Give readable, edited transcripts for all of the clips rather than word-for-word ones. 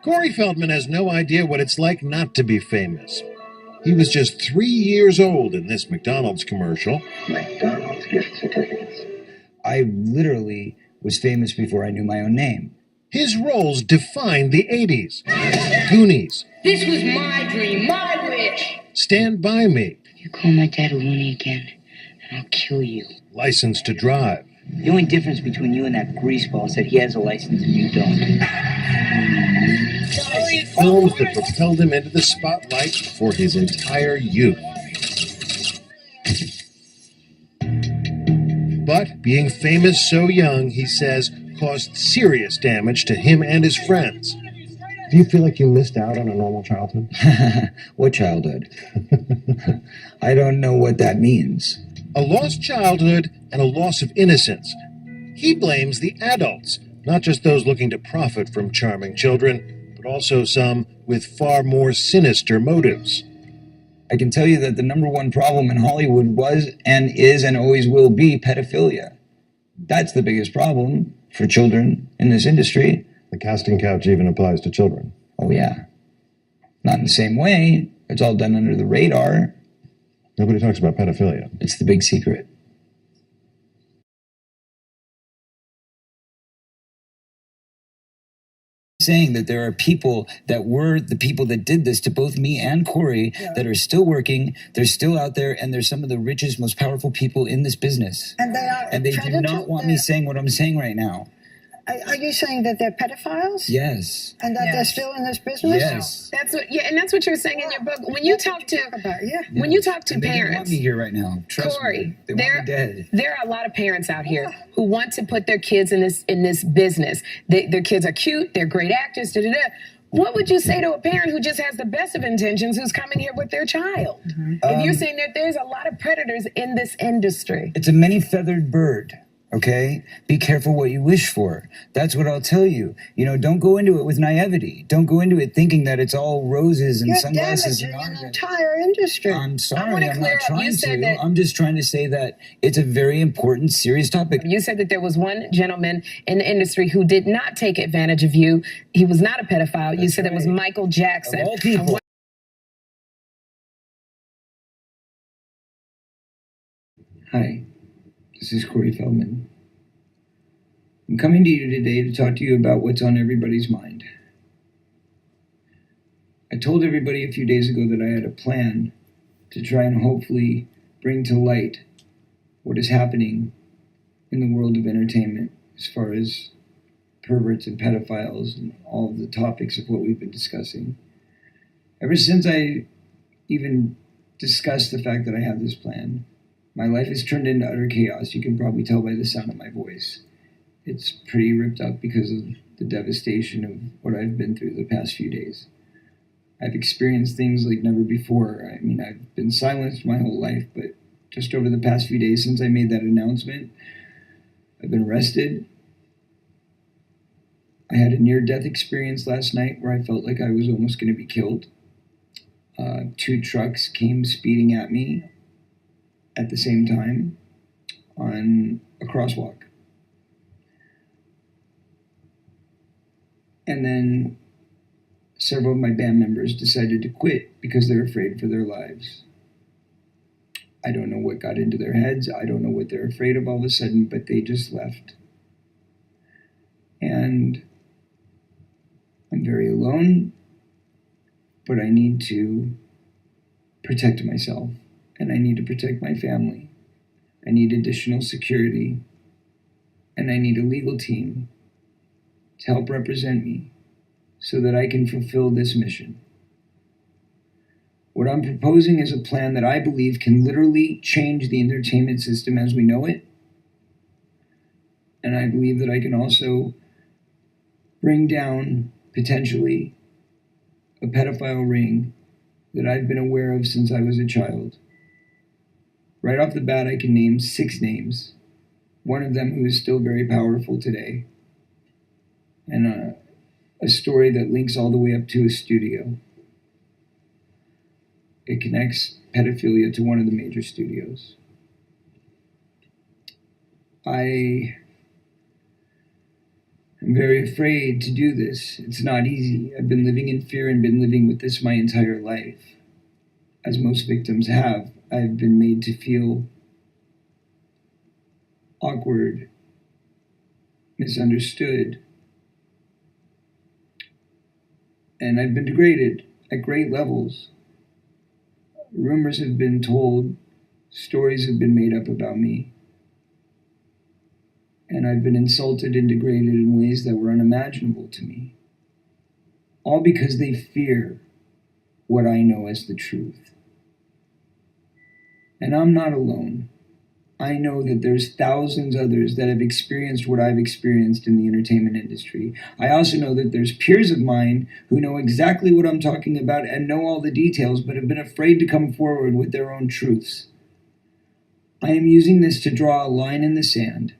Corey Feldman has no idea what it's like not to be famous. He was just 3 years old in this McDonald's commercial. McDonald's gift certificates. I literally was famous before I knew my own name. His roles defined the 80s. Goonies. This was my dream, my wish. Stand By Me. If you call my dad a loony again, then I'll kill you. License to Drive. The only difference between you and that greaseball is that he has a license and you don't. Films that propelled him into the spotlight for his entire youth. But being famous so young, he says, caused serious damage to him and his friends. Do you feel like you missed out on a normal childhood? What childhood? I don't know what that means. A lost childhood and a loss of innocence. He blames the adults, not just those looking to profit from charming children, but also some with far more sinister motives. I can tell you that the number one problem in Hollywood was and is and always will be pedophilia. That's the biggest problem for children in this industry. The casting couch even applies to children. Oh, yeah. Not in the same way. It's all done under the radar. Nobody talks about pedophilia. It's the big secret. Saying that there are people that were the people that did this to both me and Corey that are still working, they're still out there, and they're some of the richest, most powerful people in this business. And they are. And they do not want me saying what I'm saying right now. Are you saying that they're pedophiles? Yes. And that they're still in this business? Yes. That's what, and that's what you're saying in your book. When you talk to when you talk to And they don't want parents, me here right now. Trust Corey, me. They want me dead. there are a lot of parents out here who want to put their kids in this business. Their kids are cute, they're great actors. Da, da, da. What would you say to a parent who just has the best of intentions, who's coming here with their child? If you're saying that there's a lot of predators in this industry, It's a many-feathered bird. Okay? Be careful what you wish for. That's what I'll tell you. You know, don't go into it with naivety. Don't go into it thinking that it's all roses and You're sunglasses and damaging an entire industry. I'm I sorry, wanna I'm clear not up. You trying said to. that- I'm just trying to say that it's a very important, serious topic. you said that there was one gentleman in the industry who did not take advantage of you. He was not a pedophile. You said it was Michael Jackson. Of all people. Hi, this is Corey Feldman. I'm coming to you today to talk to you about what's on everybody's mind. I told everybody a few days ago that I had a plan to try and hopefully bring to light what is happening in the world of entertainment as far as perverts and pedophiles and all of the topics of what we've been discussing. Ever since I even discussed the fact that I have this plan, my life has turned into utter chaos. You can probably tell by the sound of my voice. It's pretty ripped up because of the devastation of what I've been through the past few days. I've experienced things like never before. I mean, I've been silenced my whole life, but just over the past few days since I made that announcement, I've been arrested. I had a near-death experience last night where I felt like I was almost going to be killed. 2 trucks came speeding at me at the same time on a crosswalk. And then several of my band members decided to quit because they're afraid for their lives. I don't know what got into their heads. I don't know what they're afraid of all of a sudden, but they just left. And I'm very alone, but I need to protect myself, and I need to protect my family. I need additional security, and I need a legal team to help represent me so that I can fulfill this mission. What I'm proposing is a plan that I believe can literally change the entertainment system as we know it. And I believe that I can also bring down, potentially, a pedophile ring that I've been aware of since I was a child. Right off the bat, I can name 6 names. One of them who is still very powerful today. And a story that links all the way up to a studio. It connects pedophilia to one of the major studios. I am I'm very afraid to do this. It's not easy. I've been living in fear and been living with this my entire life. As most victims have, I've been made to feel awkward, misunderstood, and I've been degraded at great levels. Rumors have been told, stories have been made up about me, and I've been insulted and degraded in ways that were unimaginable to me, all because they fear what I know as the truth. And I'm not alone. I know that there's thousands others that have experienced what I've experienced in the entertainment industry. I also know that there's peers of mine who know exactly what I'm talking about and know all the details, but have been afraid to come forward with their own truths. I am using this to draw a line in the sand,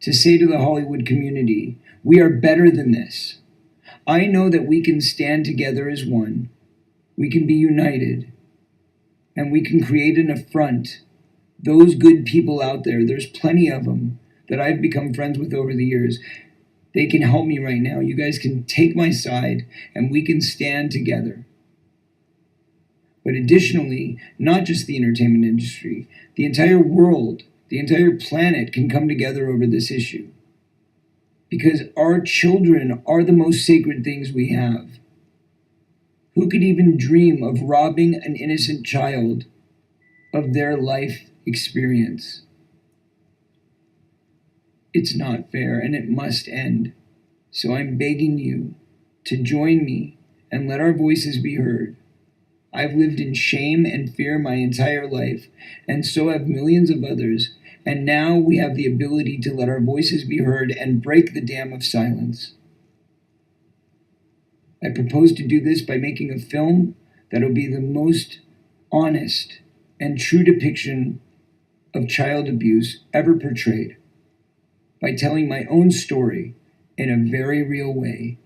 to say to the Hollywood community, we are better than this. I know that we can stand together as one. We can be united, and we can create an affront. Those good people out there, there's plenty of them that I've become friends with over the years. They can help me right now. You guys can take my side and we can stand together. But additionally, not just the entertainment industry, the entire world, the entire planet can come together over this issue. Because our children are the most sacred things we have. Who could even dream of robbing an innocent child of their life experience? It's not fair and it must end. So I'm begging you to join me and let our voices be heard. I've lived in shame and fear my entire life, and so have millions of others, and now we have the ability to let our voices be heard and break the dam of silence. I propose to do this by making a film that'll be the most honest and true depiction of child abuse ever portrayed, by telling my own story in a very real way,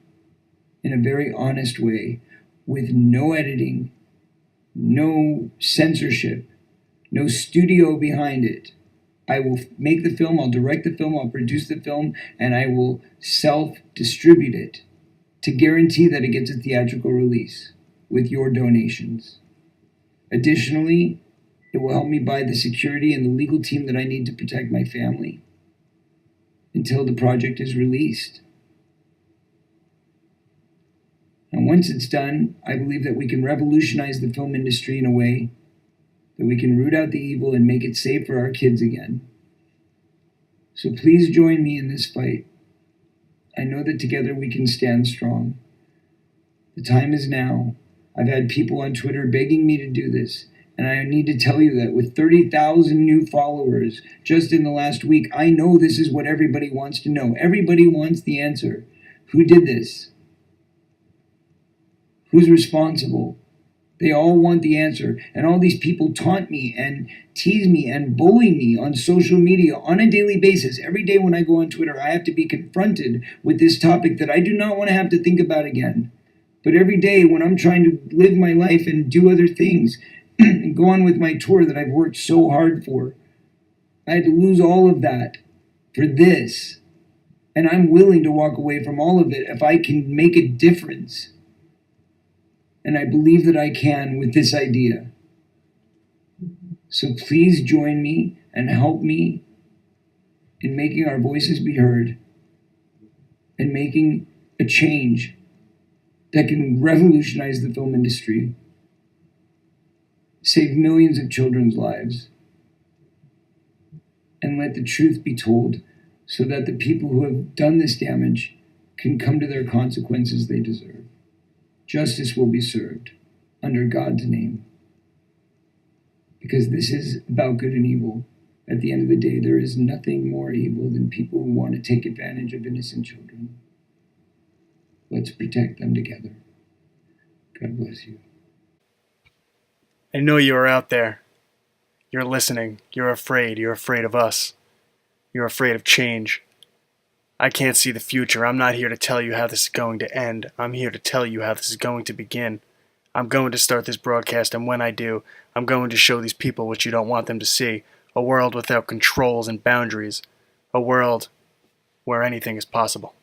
in a very honest way, with no editing, no censorship, no studio behind it. I will make the film, I'll direct the film, I'll produce the film, and I will self-distribute it to guarantee that it gets a theatrical release with your donations. Additionally, it will help me buy the security and the legal team that I need to protect my family until the project is released. And once it's done, I believe that we can revolutionize the film industry in a way that we can root out the evil and make it safe for our kids again. So please join me in this fight. I know that together we can stand strong. The time is now. I've had people on Twitter begging me to do this. And I need to tell you that with 30,000 new followers just in the last week, I know this is what everybody wants to know. Everybody wants the answer. Who did this? Who's responsible? They all want the answer. And all these people taunt me and tease me and bully me on social media on a daily basis. Every day when I go on Twitter, I have to be confronted with this topic that I do not want to have to think about again. But every day when I'm trying to live my life and do other things and go on with my tour that I've worked so hard for, I had to lose all of that for this. And I'm willing to walk away from all of it if I can make a difference. And I believe that I can with this idea. So please join me and help me in making our voices be heard and making a change that can revolutionize the film industry, save millions of children's lives, and let the truth be told so that the people who have done this damage can come to their consequences they deserve. Justice will be served under God's name. Because this is about good and evil. At the end of the day, there is nothing more evil than people who want to take advantage of innocent children. Let's protect them together. God bless you. I know you are out there. You're listening. You're afraid. You're afraid of us. You're afraid of change. I can't see the future. I'm not here to tell you how this is going to end. I'm here to tell you how this is going to begin. I'm going to start this broadcast, and when I do, I'm going to show these people what you don't want them to see. A world without controls and boundaries. A world where anything is possible.